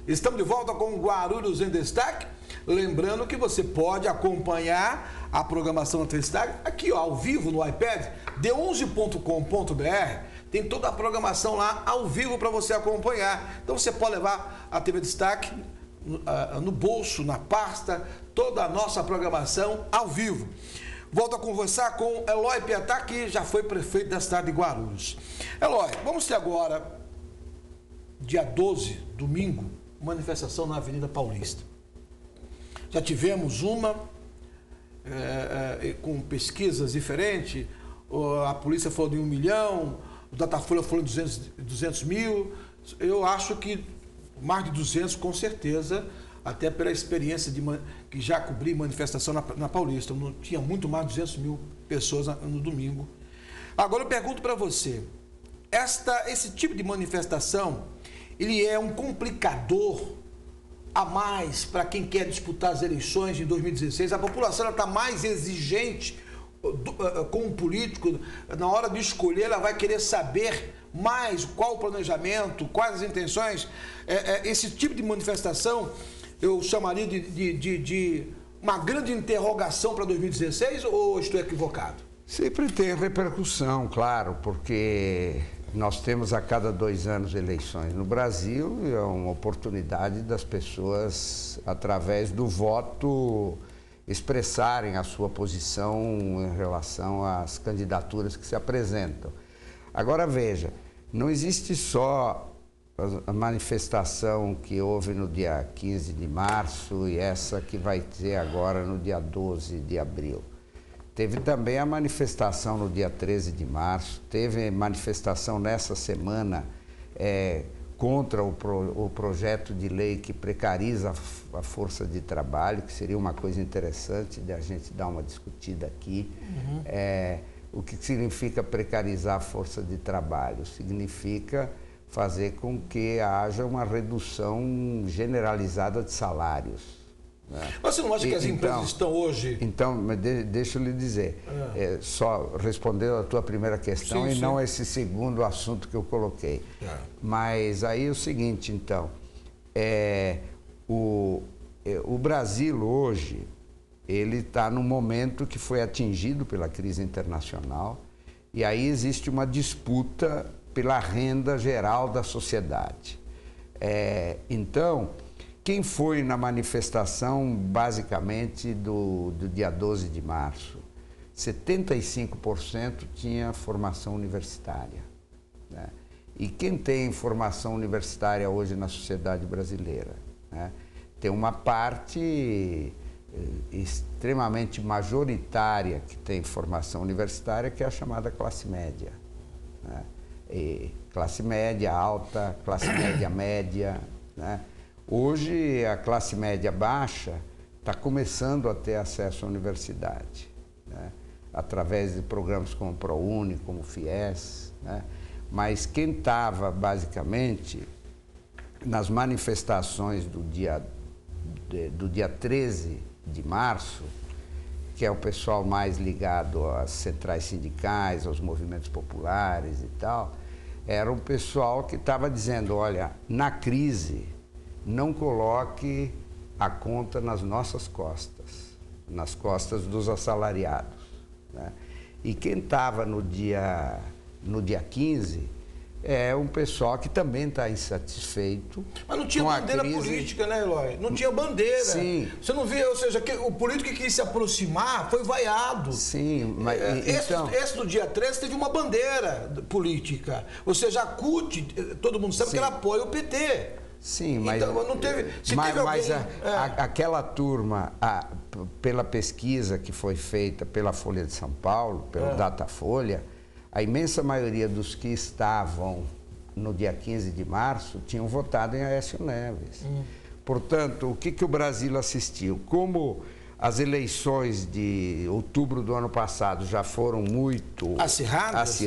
Estamos de volta com Guarulhos em Destaque. Lembrando que você pode acompanhar a programação do Destaque aqui, ó, ao vivo no iPad, d11.com.br. Tem toda a programação lá ao vivo para você acompanhar. Então você pode levar a TV Destaque no bolso, na pasta, toda a nossa programação ao vivo. Volto a conversar com Eloy Pietá, que já foi prefeito da cidade de Guarulhos. Eloy, vamos ter agora, dia 12, domingo, manifestação na Avenida Paulista. Já tivemos uma, com pesquisas diferentes, a polícia falou de 1 milhão, o Datafolha falou de 200 mil, eu acho que mais de 200 com certeza, até pela experiência que já cobri manifestação na Paulista, não tinha muito mais de 200 mil pessoas no domingo. Agora eu pergunto para você, esse tipo de manifestação, ele é um complicador a mais para quem quer disputar as eleições em 2016? A população está mais exigente com o político, na hora de escolher, ela vai querer saber mais qual o planejamento, quais as intenções. Esse tipo de manifestação, eu chamaria de uma grande interrogação para 2016, ou estou equivocado? Sempre tem repercussão, claro, porque nós temos a cada 2 anos eleições no Brasil e é uma oportunidade das pessoas, através do voto, expressarem a sua posição em relação às candidaturas que se apresentam. Agora veja, não existe só a manifestação que houve no dia 15 de março e essa que vai ter agora no dia 12 de abril. Teve também a manifestação no dia 13 de março, teve manifestação nessa semana contra o projeto de lei que precariza a força de trabalho, que seria uma coisa interessante de a gente dar uma discutida aqui. O que significa precarizar a força de trabalho? Significa fazer com que haja uma redução generalizada de salários. Né? Mas você não acha que as empresas estão hoje... Então, deixa eu lhe dizer, só respondendo a tua primeira questão, sim, e não esse segundo assunto que eu coloquei. Mas aí é o seguinte, então, o Brasil hoje, ele está num momento que foi atingido pela crise internacional e aí existe uma disputa pela renda geral da sociedade. Então, quem foi na manifestação, basicamente, do dia 12 de março? 75% tinha formação universitária. Né? E quem tem formação universitária hoje na sociedade brasileira? Né? Tem uma parte extremamente majoritária que tem formação universitária, que é a chamada classe média. Né? E classe média alta, classe média média, né? Hoje a classe média baixa está começando a ter acesso à universidade, né? Através de programas como o ProUni, como o FIES, né? Mas quem estava basicamente nas manifestações do dia 13 de março, que é o pessoal mais ligado às centrais sindicais, aos movimentos populares e tal, era um pessoal que estava dizendo, olha, na crise, não coloque a conta nas nossas costas, nas costas dos assalariados. Né? E quem estava no dia 15 é um pessoal que também está insatisfeito. Mas não tinha bandeira política, né, Eloy? Não tinha bandeira. Sim. Você não vê, ou seja, que o político que quis se aproximar foi vaiado. Sim, mas esse do dia 13 teve uma bandeira política. Ou seja, a CUT, todo mundo sabe, sim, que ela apoia o PT. Sim, mas então, não teve, mas aquela turma, pela pesquisa que foi feita pela Folha de São Paulo, pelo Datafolha, a imensa maioria dos que estavam no dia 15 de março tinham votado em Aécio Neves. Portanto, o que o Brasil assistiu? Como as eleições de outubro do ano passado já foram muito acirradas,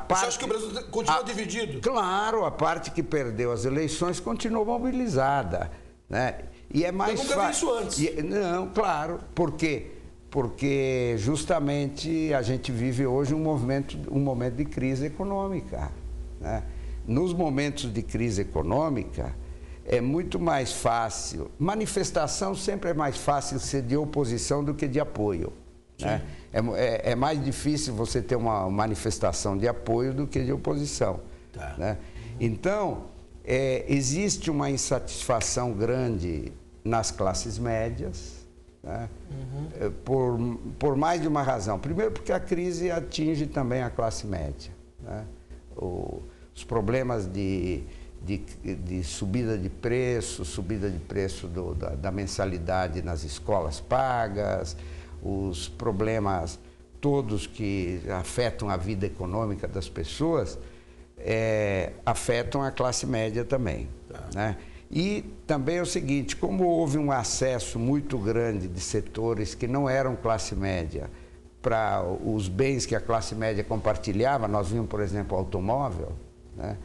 você acha que o Brasil continua dividido? Claro, a parte que perdeu as eleições continuou mobilizada. Né? E é mais fácil. Eu nunca vi isso antes. Não, claro. Por quê? Porque justamente a gente vive hoje um momento de crise econômica. Né? Nos momentos de crise econômica, é muito mais fácil. Manifestação sempre é mais fácil ser de oposição do que de apoio. Né? É mais difícil você ter uma manifestação de apoio do que de oposição. Tá. Né? Então, existe uma insatisfação grande nas classes médias, né? Por mais de uma razão. Primeiro, porque a crise atinge também a classe média. Né? Os problemas de subida de preço da mensalidade nas escolas pagas, os problemas todos que afetam a vida econômica das pessoas, afetam a classe média também. Tá. Né? E também é o seguinte, como houve um acesso muito grande de setores que não eram classe média para os bens que a classe média compartilhava, nós vimos, por exemplo, o automóvel, né?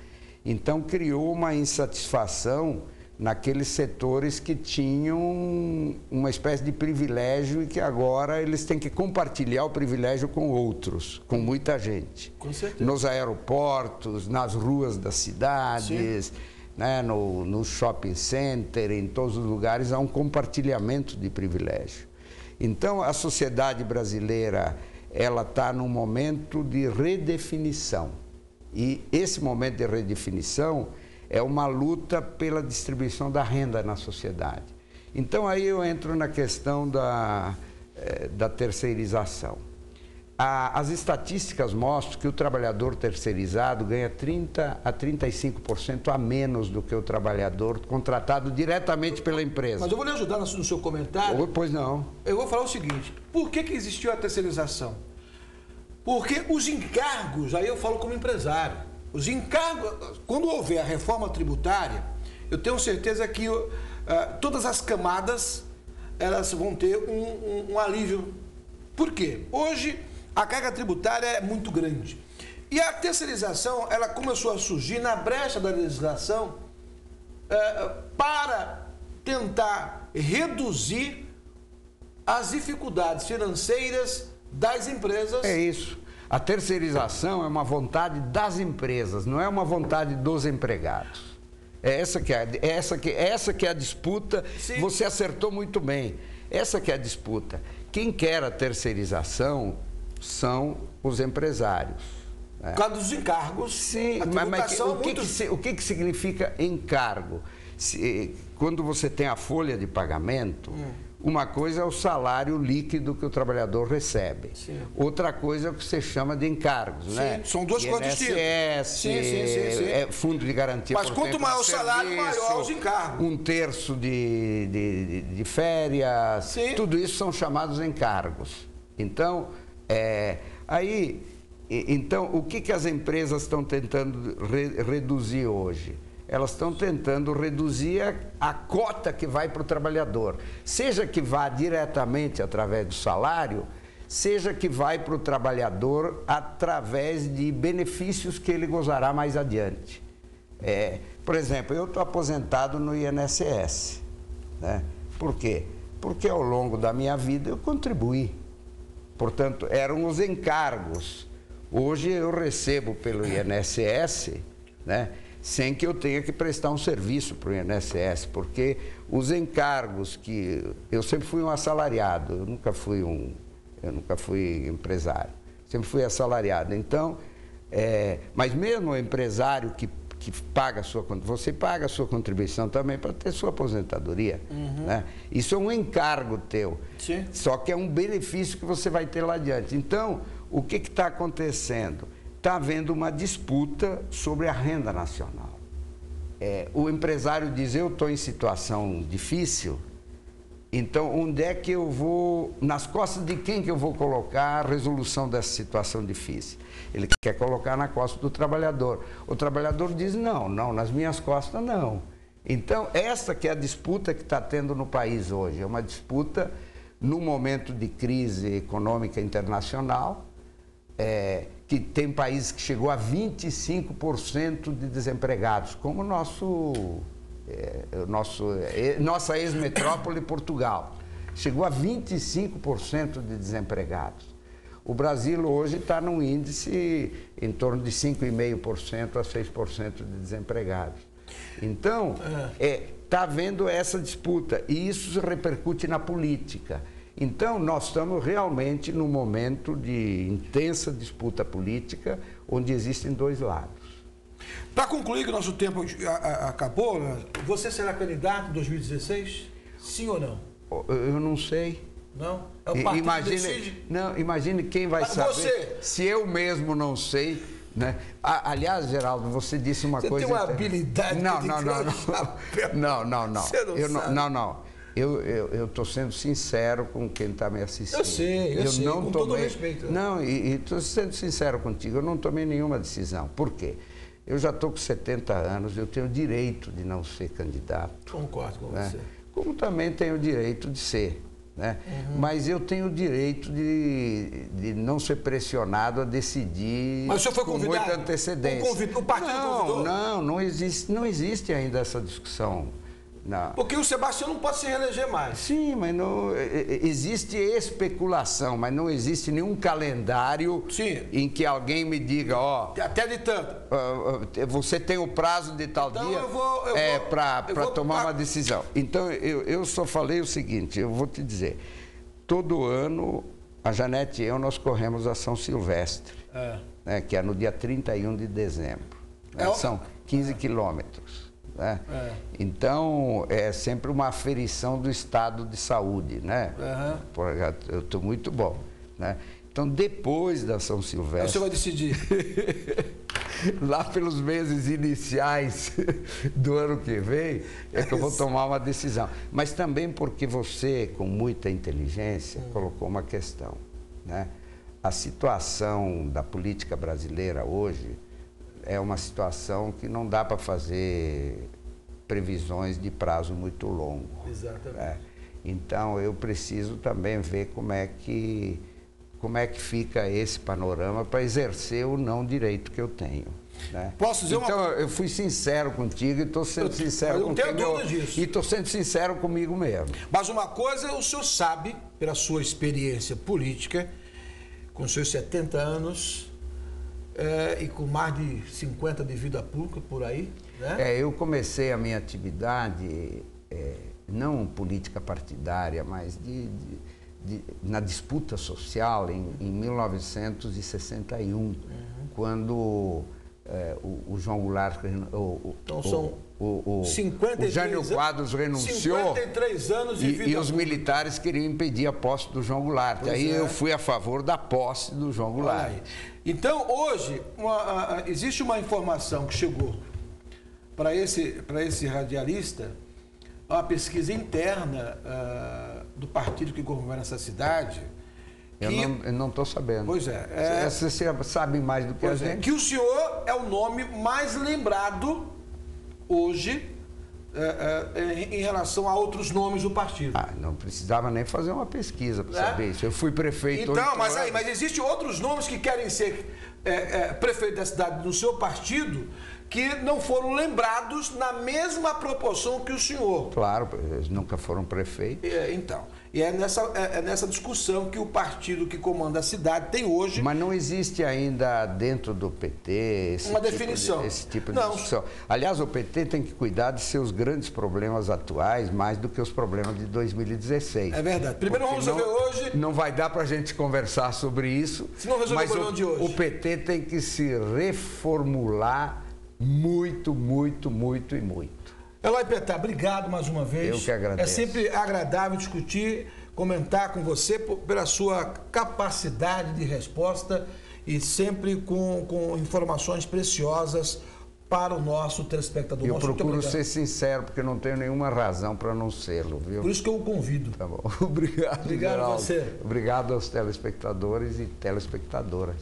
Então criou uma insatisfação naqueles setores que tinham uma espécie de privilégio e que agora eles têm que compartilhar o privilégio com outros, com muita gente. Com certeza. Nos aeroportos, nas ruas das cidades, né, no shopping center, em todos os lugares há um compartilhamento de privilégio. Então a sociedade brasileira ela está num momento de redefinição. E esse momento de redefinição é uma luta pela distribuição da renda na sociedade. Então aí eu entro na questão da terceirização. As estatísticas mostram que o trabalhador terceirizado ganha 30% a 35% a menos do que o trabalhador contratado diretamente pela empresa. Mas eu vou lhe ajudar no seu comentário. Pois não. Eu vou falar o seguinte, por que existiu a terceirização? Porque os encargos, aí eu falo como empresário, os encargos, quando houver a reforma tributária, eu tenho certeza que todas as camadas, elas vão ter um alívio. Por quê? Hoje, a carga tributária é muito grande. E a terceirização, ela começou a surgir na brecha da legislação para tentar reduzir as dificuldades financeiras das empresas. É isso. A terceirização é uma vontade das empresas, não é uma vontade dos empregados. Essa que é a disputa. Sim. Você acertou muito bem. Essa que é a disputa. Quem quer a terceirização são os empresários. Por causa dos encargos. Sim, mas o que significa encargo? Quando você tem a folha de pagamento, uma coisa é o salário líquido que o trabalhador recebe. Sim. Outra coisa é o que você chama de encargos. Sim, né? São duas coisas distintas. Sim. Fundo de garantia. Mas quanto maior o salário, maior os encargos. 1/3 de férias, sim. Tudo isso são chamados encargos. Então, então o que as empresas estão tentando reduzir hoje? Elas estão tentando reduzir a cota que vai para o trabalhador. Seja que vá diretamente através do salário, seja que vai para o trabalhador através de benefícios que ele gozará mais adiante. Por exemplo, eu estou aposentado no INSS. Né? Por quê? Porque ao longo da minha vida eu contribuí. Portanto, eram os encargos. Hoje eu recebo pelo INSS, né? Sem que eu tenha que prestar um serviço para o INSS, porque os encargos que... Eu sempre fui um assalariado, eu nunca fui empresário, sempre fui assalariado. Então, mas mesmo o empresário que paga a sua... Você paga a sua contribuição também para ter sua aposentadoria. Né? Isso é um encargo teu. Sim. Só que é um benefício que você vai ter lá adiante. Então, o que está acontecendo? Está havendo uma disputa sobre a renda nacional. O empresário diz, eu estou em situação difícil, então onde é que eu vou, nas costas de quem que eu vou colocar a resolução dessa situação difícil? Ele quer colocar na costa do trabalhador. O trabalhador diz, não, nas minhas costas não. Então, essa que é a disputa que está tendo no país hoje. É uma disputa no momento de crise econômica internacional, que tem países que chegou a 25% de desempregados, como nossa ex-metrópole Portugal. Chegou a 25% de desempregados. O Brasil hoje está num índice em torno de 5,5% a 6% de desempregados. Então, está havendo essa disputa e isso repercute na política. Então, nós estamos realmente num momento de intensa disputa política, onde existem dois lados. Para concluir que o nosso tempo acabou, você será candidato em 2016? Sim ou não? Eu não sei. Não? É o partido que decide? Não, imagine quem vai saber. Você? Se eu mesmo não sei, né? Aliás, Geraldo, você disse uma coisa... Você tem uma habilidade não. Você não sabe. Não. Eu estou sendo sincero com quem está me assistindo. Eu sei, não com todo respeito. Não, e estou sendo sincero contigo, eu não tomei nenhuma decisão. Por quê? Eu já estou com 70 anos, eu tenho o direito de não ser candidato. Concordo com né? você. Como também tenho o direito de ser. Né? Mas eu tenho o direito de não ser pressionado a decidir. Mas o senhor foi convidado? Com muita antecedência. O partido convidou? Não existe ainda essa discussão. Não. Porque o Sebastião não pode se reeleger mais. Sim, mas não, existe especulação, mas não existe nenhum calendário em que alguém me diga, até de tanto. Você tem o prazo de tal dia para tomar uma decisão. Então, eu só falei o seguinte, eu vou te dizer, todo ano a Janete e eu nós corremos a São Silvestre, né, que é no dia 31 de dezembro. Né, são 15 quilômetros. Né? Então, é sempre uma aferição do estado de saúde, né? Eu estou muito bom, né? Então, depois da São Silvestre... Você vai decidir. Lá pelos meses iniciais do ano que vem, é que eu vou tomar uma decisão. Mas também porque você, com muita inteligência, colocou uma questão, né? A situação da política brasileira hoje é uma situação que não dá para fazer previsões de prazo muito longo. Exatamente. Né? Então, eu preciso também ver como é que fica esse panorama para exercer o não direito que eu tenho. Né? Posso dizer então, eu fui sincero contigo e estou sendo sincero contigo. Eu não tenho dúvida disso. E estou sendo sincero comigo mesmo. Mas uma coisa o senhor sabe, pela sua experiência política, com seus 70 anos... e com mais de 50 de vida pública por aí, né? Eu comecei a minha atividade, não política partidária, mas na disputa social em 1961, quando o João Goulart, o Jânio Quadros renunciou 53 anos de vida e os militares queriam impedir a posse do João Goulart. Aí eu fui a favor da posse do João Goulart. Então, hoje, existe uma informação que chegou para esse radialista, uma pesquisa interna do partido que governa essa cidade. Eu não estou sabendo. Pois é. Vocês sabem mais do que a gente. Que o senhor é o nome mais lembrado hoje em relação a outros nomes do partido. Não precisava nem fazer uma pesquisa para saber isso. Eu fui prefeito. Então, mas existem outros nomes que querem ser prefeito da cidade do seu partido que não foram lembrados na mesma proporção que o senhor. Claro, eles nunca foram prefeitos. Então, e é nessa discussão que o partido que comanda a cidade tem hoje. Mas não existe ainda dentro do PT esse tipo de discussão. Aliás, o PT tem que cuidar de seus grandes problemas atuais mais do que os problemas de 2016. É verdade. Primeiro vamos resolver hoje. Não vai dar para a gente conversar sobre isso. Se não resolver o problema de hoje. O PT tem que se reformular muito, muito, muito e muito. Eloy Petar, obrigado mais uma vez. Eu que agradeço. É sempre agradável discutir, comentar com você pela sua capacidade de resposta e sempre com informações preciosas para o nosso telespectador. Eu procuro ser sincero, porque não tenho nenhuma razão para não serlo, viu? Por isso que eu o convido. Tá bom. Obrigado, Obrigado a você. Obrigado aos telespectadores e telespectadoras.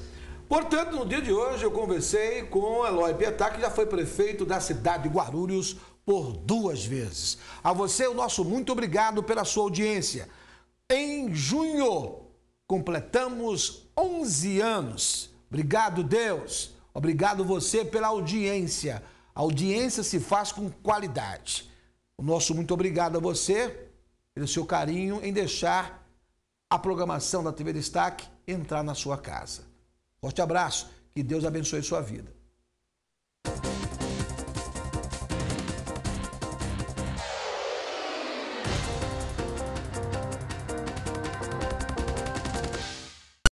Portanto, no dia de hoje eu conversei com Eloy Petar, que já foi prefeito da cidade de Guarulhos por 2 vezes. A você, o nosso muito obrigado pela sua audiência. Em junho, completamos 11 anos. Obrigado, Deus. Obrigado você pela audiência. A audiência se faz com qualidade. O nosso muito obrigado a você pelo seu carinho em deixar a programação da TV Destaque entrar na sua casa. Forte abraço, que Deus abençoe sua vida.